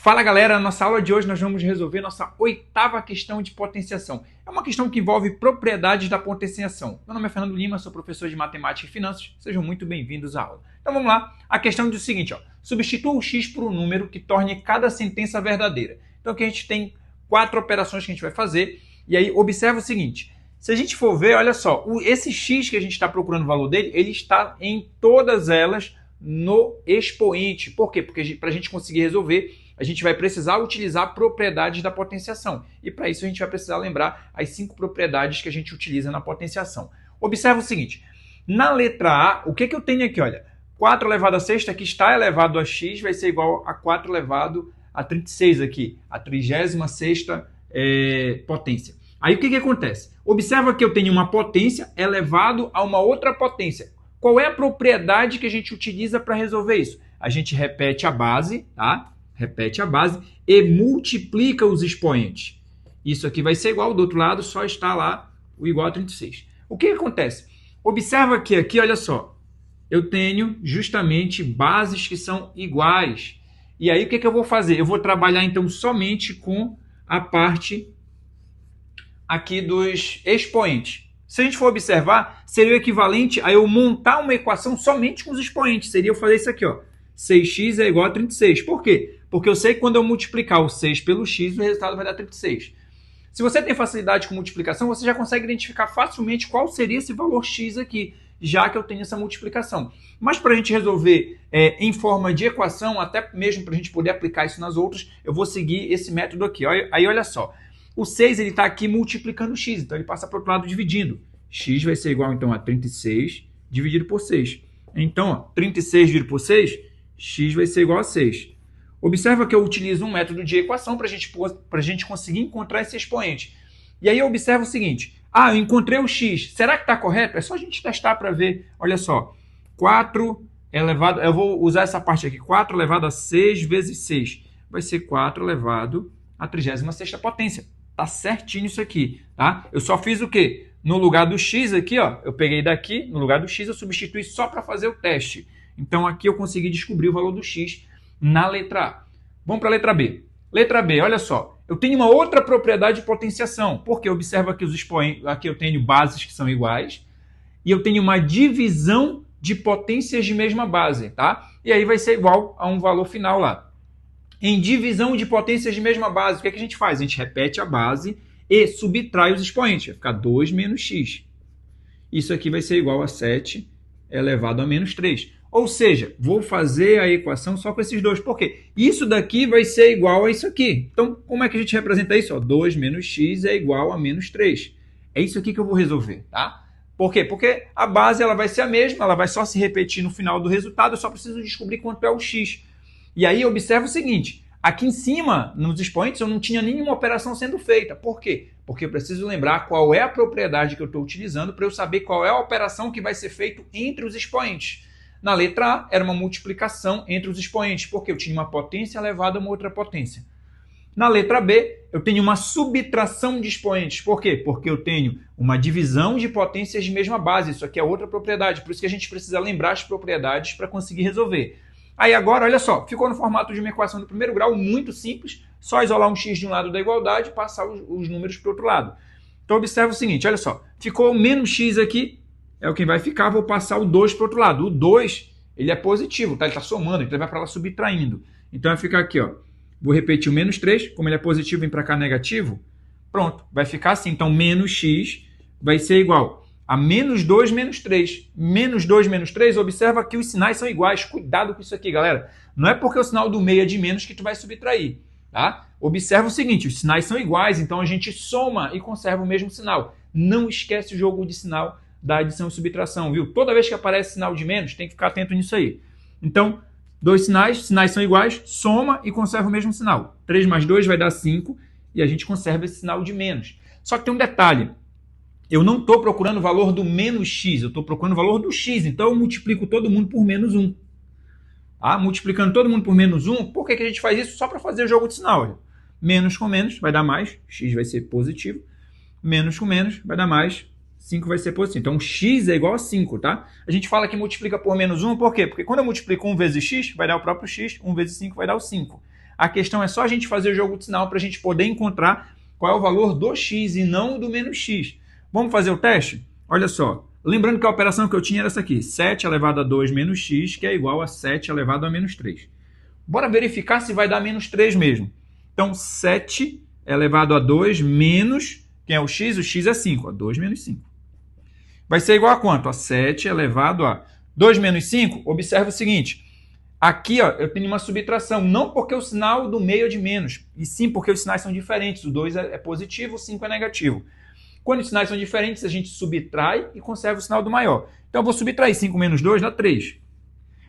Fala galera, na nossa aula de hoje nós vamos resolver nossa oitava questão de potenciação. É uma questão que envolve propriedades da potenciação. Meu nome é Fernando Lima, sou professor de Matemática e Finanças, sejam muito bem-vindos à aula. Então vamos lá, a questão diz o seguinte, substitua o x por um número que torne cada sentença verdadeira. Então aqui a gente tem 4 operações que a gente vai fazer, e aí observa o seguinte, se a gente for ver, olha só, esse x que a gente está procurando o valor dele, ele está em todas elas no expoente. Por quê? Porque para a gente conseguir resolver, a gente vai precisar utilizar propriedades da potenciação. E para isso a gente vai precisar lembrar as 5 propriedades que a gente utiliza na potenciação. Observa o seguinte, na letra A, o que eu tenho aqui? Olha, 4 elevado a sexta, que está elevado a x, vai ser igual a 4 elevado a 36 aqui, a 36ª potência. Aí o que acontece? Observa que eu tenho uma potência elevado a uma outra potência. Qual é a propriedade que a gente utiliza para resolver isso? A gente repete a base, tá? Repete a base e multiplica os expoentes. Isso aqui vai ser igual, do outro lado só está lá o igual a 36. O que acontece? Observa que aqui, olha só, eu tenho justamente bases que são iguais. E aí o que eu vou fazer? Eu vou trabalhar então somente com a parte aqui dos expoentes. Se a gente for observar, seria o equivalente a eu montar uma equação somente com os expoentes. Seria eu fazer isso aqui, ó. 6x é igual a 36. Por quê? Porque eu sei que quando eu multiplicar o 6 pelo x, o resultado vai dar 36. Se você tem facilidade com multiplicação, você já consegue identificar facilmente qual seria esse valor x aqui, já que eu tenho essa multiplicação. Mas para a gente resolver em forma de equação, até mesmo para a gente poder aplicar isso nas outras, eu vou seguir esse método aqui. Aí olha só, o 6 está aqui multiplicando o x, então ele passa para o outro lado dividindo. X vai ser igual então a 36 dividido por 6. Então, ó, 36 dividido por 6, x vai ser igual a 6. Observa que eu utilizo um método de equação para a gente conseguir encontrar esse expoente. E aí observa o seguinte, eu encontrei o x, será que está correto? É só a gente testar para ver, olha só, 4 elevado, eu vou usar essa parte aqui, 4 elevado a 6 vezes 6, vai ser 4 elevado a 36ª potência. Tá certinho isso aqui, tá? Eu só fiz o quê? No lugar do x aqui, ó, eu peguei daqui, no lugar do x eu substituí só para fazer o teste. Então aqui eu consegui descobrir o valor do x na letra A. Vamos para a letra B. Letra B, olha só, eu tenho uma outra propriedade de potenciação, porque observa que os expoentes, aqui eu tenho bases que são iguais, e eu tenho uma divisão de potências de mesma base, tá? E aí vai ser igual a um valor final lá. Em divisão de potências de mesma base, o que a gente faz? A gente repete a base e subtrai os expoentes. Vai ficar 2 menos x. Isso aqui vai ser igual a 7 elevado a menos 3. Ou seja, vou fazer a equação só com esses dois. Por quê? Isso daqui vai ser igual a isso aqui. Então, como é que a gente representa isso? 2 menos x é igual a menos 3. É isso aqui que eu vou resolver, tá? Por quê? Porque a base ela vai ser a mesma, ela vai só se repetir no final do resultado, eu só preciso descobrir quanto é o x. E aí observa o seguinte, aqui em cima, nos expoentes, eu não tinha nenhuma operação sendo feita. Por quê? Porque eu preciso lembrar qual é a propriedade que eu estou utilizando para eu saber qual é a operação que vai ser feita entre os expoentes. Na letra A, era uma multiplicação entre os expoentes, porque eu tinha uma potência elevada a uma outra potência. Na letra B, eu tenho uma subtração de expoentes. Por quê? Porque eu tenho uma divisão de potências de mesma base. Isso aqui é outra propriedade, por isso que a gente precisa lembrar as propriedades para conseguir resolver. Aí agora, olha só, ficou no formato de uma equação do primeiro grau, muito simples, só isolar um x de um lado da igualdade e passar os números para o outro lado. Então observa o seguinte, olha só, ficou o menos x aqui, é o que vai ficar, vou passar o 2 para o outro lado. O 2, ele é positivo, tá? Ele está somando, então ele vai para lá subtraindo. Então vai ficar aqui, ó, vou repetir o menos 3, como ele é positivo, vem para cá negativo, pronto, vai ficar assim, então menos x vai ser igual a menos 2 menos 3. Menos 2 menos 3, observa que os sinais são iguais. Cuidado com isso aqui, galera. Não é porque o sinal do meio é de menos que tu vai subtrair, tá? Observa o seguinte, os sinais são iguais, então a gente soma e conserva o mesmo sinal. Não esquece o jogo de sinal da adição e subtração, viu? Toda vez que aparece sinal de menos, tem que ficar atento nisso aí. Então, dois sinais são iguais, soma e conserva o mesmo sinal. 3 mais 2 vai dar 5 e a gente conserva esse sinal de menos. Só que tem um detalhe. Eu não estou procurando o valor do menos x, eu estou procurando o valor do x. Então, eu multiplico todo mundo por menos 1. Multiplicando todo mundo por menos 1, por que a gente faz isso? Só para fazer o jogo de sinal. Olha. Menos com menos vai dar mais, x vai ser positivo. Menos com menos vai dar mais, 5 vai ser positivo. Então, x é igual a 5, tá? A gente fala que multiplica por menos 1, por quê? Porque quando eu multiplico 1 vezes x, vai dar o próprio x, 1 vezes 5 vai dar o 5. A questão é só a gente fazer o jogo de sinal para a gente poder encontrar qual é o valor do x e não do menos x. Vamos fazer o teste? Olha só. Lembrando que a operação que eu tinha era essa aqui. 7 elevado a 2 menos x, que é igual a 7 elevado a menos 3. Bora verificar se vai dar menos 3 mesmo. Então, 7 elevado a 2 menos... Quem é o x? O x é 5. Ó, 2 menos 5. Vai ser igual a quanto? A 7 elevado a 2 menos 5. Observa o seguinte. Aqui ó, eu tenho uma subtração. Não porque o sinal do meio é de menos. E sim porque os sinais são diferentes. O 2 é positivo, o 5 é negativo. Quando os sinais são diferentes, a gente subtrai e conserva o sinal do maior. Então, eu vou subtrair 5 menos 2 dá 3.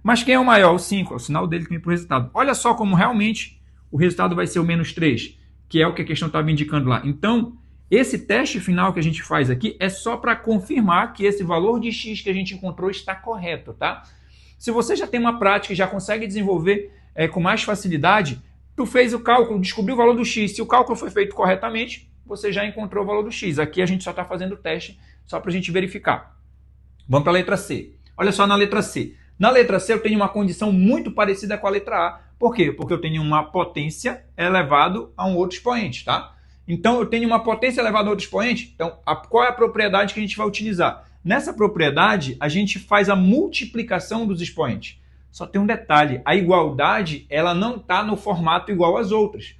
Mas quem é o maior? O 5. É o sinal dele que vem para o resultado. Olha só como realmente o resultado vai ser o menos 3, que é o que a questão estava indicando lá. Então, esse teste final que a gente faz aqui é só para confirmar que esse valor de x que a gente encontrou está correto, tá? Se você já tem uma prática e já consegue desenvolver com mais facilidade, tu fez o cálculo, descobriu o valor do x. Se o cálculo foi feito corretamente, você já encontrou o valor do x. Aqui a gente só está fazendo o teste só para a gente verificar. Vamos para a letra C. Olha só na letra C. Na letra C eu tenho uma condição muito parecida com a letra A. Por quê? Porque eu tenho uma potência elevado a um outro expoente, tá? Então eu tenho uma potência elevada a outro expoente. Então qual é a propriedade que a gente vai utilizar? Nessa propriedade a gente faz a multiplicação dos expoentes. Só tem um detalhe. A igualdade ela não está no formato igual às outras.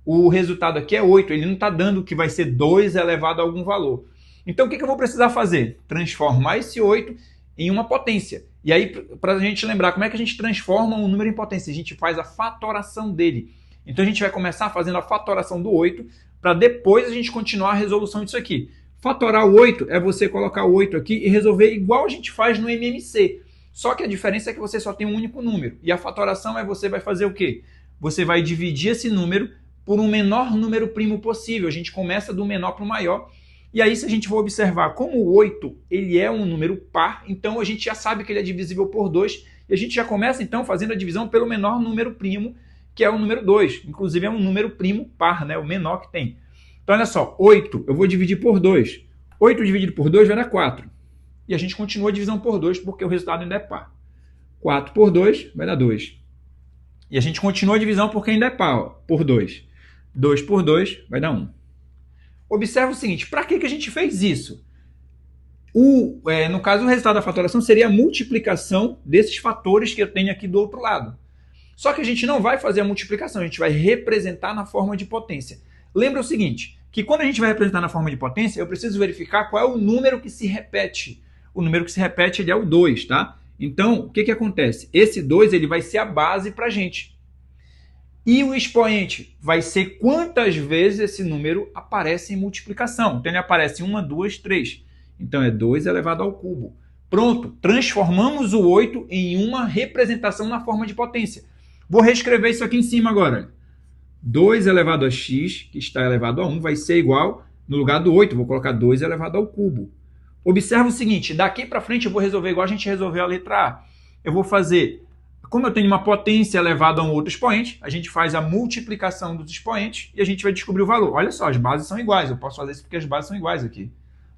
O resultado aqui é 8, ele não está dando que vai ser 2 elevado a algum valor. Então, o que eu vou precisar fazer? Transformar esse 8 em uma potência. E aí, para a gente lembrar, como é que a gente transforma um número em potência? A gente faz a fatoração dele. Então, a gente vai começar fazendo a fatoração do 8, para depois a gente continuar a resolução disso aqui. Fatorar o 8 é você colocar o 8 aqui e resolver igual a gente faz no MMC. Só que a diferença é que você só tem um único número. E a fatoração é você vai fazer o quê? Você vai dividir esse número por um menor número primo possível. A gente começa do menor para o maior. E aí, se a gente for observar como o 8 ele é um número par, então a gente já sabe que ele é divisível por 2. E a gente já começa, então, fazendo a divisão pelo menor número primo, que é o número 2. Inclusive, é um número primo par, né? O menor que tem. Então, olha só. 8 eu vou dividir por 2. 8 dividido por 2 vai dar 4. E a gente continua a divisão por 2, porque o resultado ainda é par. 4 por 2 vai dar 2. E a gente continua a divisão porque ainda é par, ó, por 2. 2 por 2 vai dar 1. Observa o seguinte, para que a gente fez isso? No caso, o resultado da fatoração seria a multiplicação desses fatores que eu tenho aqui do outro lado. Só que a gente não vai fazer a multiplicação, a gente vai representar na forma de potência. Lembra o seguinte, que quando a gente vai representar na forma de potência, eu preciso verificar qual é o número que se repete. O número que se repete ele é o 2, tá? Então, o que acontece? Esse 2 ele vai ser a base para a gente. E o expoente vai ser quantas vezes esse número aparece em multiplicação. Então, ele aparece 1, 2, 3. Então, é 2 elevado ao cubo. Pronto, transformamos o 8 em uma representação na forma de potência. Vou reescrever isso aqui em cima agora. 2 elevado a x, que está elevado a 1, vai ser igual, no lugar do 8, vou colocar 2 elevado ao cubo. Observa o seguinte, daqui para frente eu vou resolver igual a gente resolveu a letra A. Eu vou fazer... Como eu tenho uma potência elevada a um outro expoente, a gente faz a multiplicação dos expoentes e a gente vai descobrir o valor. Olha só, as bases são iguais. Eu posso fazer isso porque as bases são iguais aqui.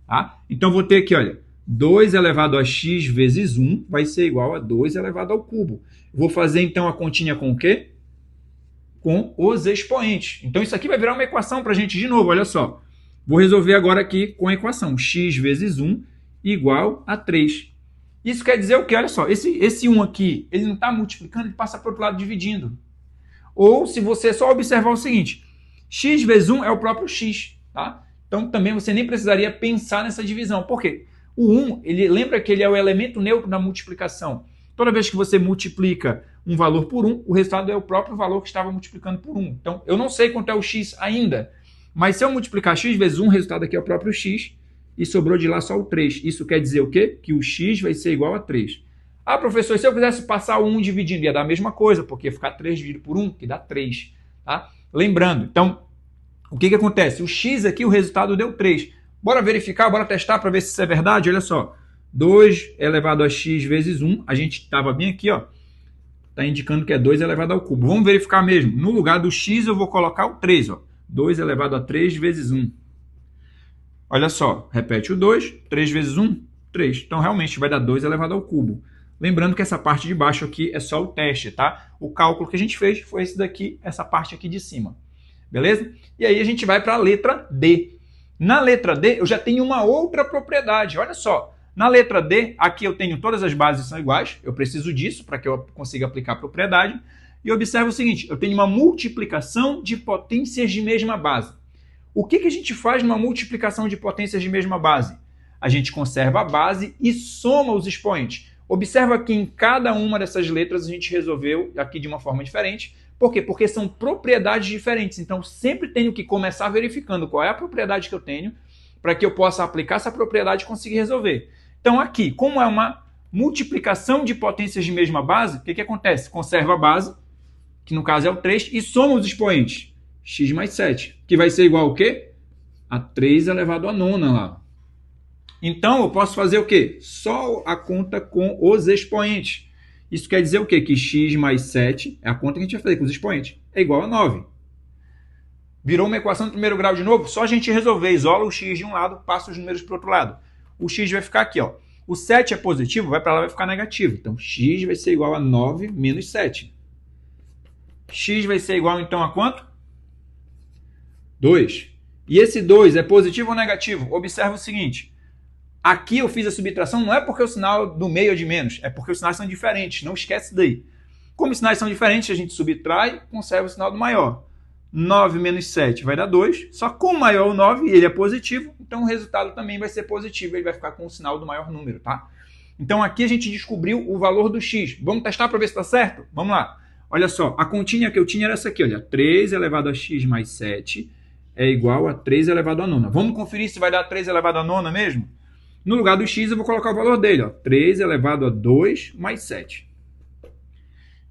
Tá? Então, vou ter aqui, olha, 2 elevado a x vezes 1 vai ser igual a 2 elevado ao cubo. Vou fazer, então, a continha com o quê? Com os expoentes. Então, isso aqui vai virar uma equação para a gente de novo, olha só. Vou resolver agora aqui com a equação x vezes 1 igual a 3. Isso quer dizer o quê? Olha só, esse 1 aqui, ele não está multiplicando, ele passa para o outro lado dividindo. Ou se você só observar o seguinte, x vezes 1 é o próprio x, tá? Então também você nem precisaria pensar nessa divisão. Por quê? O 1, ele lembra que ele é o elemento neutro da multiplicação. Toda vez que você multiplica um valor por 1, o resultado é o próprio valor que estava multiplicando por 1. Então eu não sei quanto é o x ainda, mas se eu multiplicar x vezes 1, o resultado aqui é o próprio x. E sobrou de lá só o 3. Isso quer dizer o quê? Que o x vai ser igual a 3. Ah, professor, se eu quisesse passar o 1 dividindo, ia dar a mesma coisa, porque ia ficar 3 dividido por 1, que dá 3. Tá? Lembrando, então, o que acontece? O x aqui, o resultado deu 3. Bora verificar, bora testar para ver se isso é verdade? Olha só, 2 elevado a x vezes 1, a gente estava bem aqui, ó. Está indicando que é 2 elevado ao cubo. Vamos verificar mesmo. No lugar do x eu vou colocar o 3, ó. 2 elevado a 3 vezes 1. Olha só, repete o 2, 3 vezes 1, 3. Então, realmente, vai dar 2 elevado ao cubo. Lembrando que essa parte de baixo aqui é só o teste, tá? O cálculo que a gente fez foi esse daqui, essa parte aqui de cima. Beleza? E aí a gente vai para a letra D. Na letra D, eu já tenho uma outra propriedade. Olha só. Na letra D, aqui eu tenho todas as bases são iguais. Eu preciso disso para que eu consiga aplicar a propriedade. E observa o seguinte, eu tenho uma multiplicação de potências de mesma base. O que a gente faz numa multiplicação de potências de mesma base? A gente conserva a base e soma os expoentes. Observa que em cada uma dessas letras a gente resolveu aqui de uma forma diferente. Por quê? Porque são propriedades diferentes. Então, sempre tenho que começar verificando qual é a propriedade que eu tenho para que eu possa aplicar essa propriedade e conseguir resolver. Então, aqui, como é uma multiplicação de potências de mesma base, o que acontece? Conserva a base, que no caso é o 3, e soma os expoentes. X mais 7, que vai ser igual ao quê? A 3 elevado a nona lá. Então, eu posso fazer o quê? Só a conta com os expoentes. Isso quer dizer o quê? Que x mais 7, é a conta que a gente vai fazer com os expoentes, é igual a 9. Virou uma equação de primeiro grau de novo? Só a gente resolver. Isola o x de um lado, passa os números para o outro lado. O x vai ficar aqui, ó. O 7 é positivo, vai para lá, vai ficar negativo. Então, x vai ser igual a 9 menos 7. X vai ser igual, então, a quanto? 2. E esse 2 é positivo ou negativo? Observa o seguinte. Aqui eu fiz a subtração, não é porque o sinal do meio é de menos, é porque os sinais são diferentes. Não esquece daí. Como os sinais são diferentes, a gente subtrai e conserva o sinal do maior. 9 menos 7 vai dar 2. Só com o maior o 9, ele é positivo, então o resultado também vai ser positivo. Ele vai ficar com o sinal do maior número, tá? Então aqui a gente descobriu o valor do x. Vamos testar para ver se está certo? Vamos lá. Olha só, a continha que eu tinha era essa aqui, olha. 3 elevado a x mais 7 é igual a 3 elevado a nona. Vamos conferir se vai dar 3 elevado a nona mesmo? No lugar do x eu vou colocar o valor dele, ó. 3 elevado a 2 mais 7.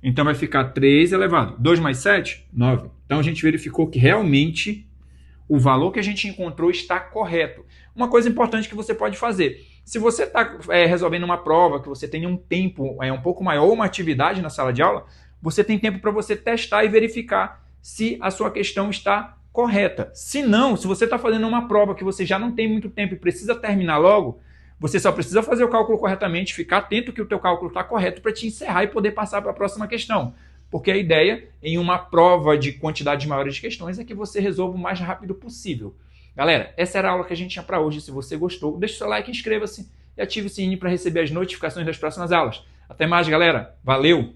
Então vai ficar 3 elevado a 2 mais 7, 9. Então a gente verificou que realmente o valor que a gente encontrou está correto. Uma coisa importante que você pode fazer. Se você está resolvendo uma prova, que você tenha um tempo um pouco maior, ou uma atividade na sala de aula, você tem tempo para você testar e verificar se a sua questão está correta. Se não, se você está fazendo uma prova que você já não tem muito tempo e precisa terminar logo, você só precisa fazer o cálculo corretamente, ficar atento que o teu cálculo está correto para te encerrar e poder passar para a próxima questão. Porque a ideia em uma prova de quantidades maiores de questões é que você resolva o mais rápido possível. Galera, essa era a aula que a gente tinha para hoje. Se você gostou, deixe seu like, inscreva-se e ative o sininho para receber as notificações das próximas aulas. Até mais, galera. Valeu!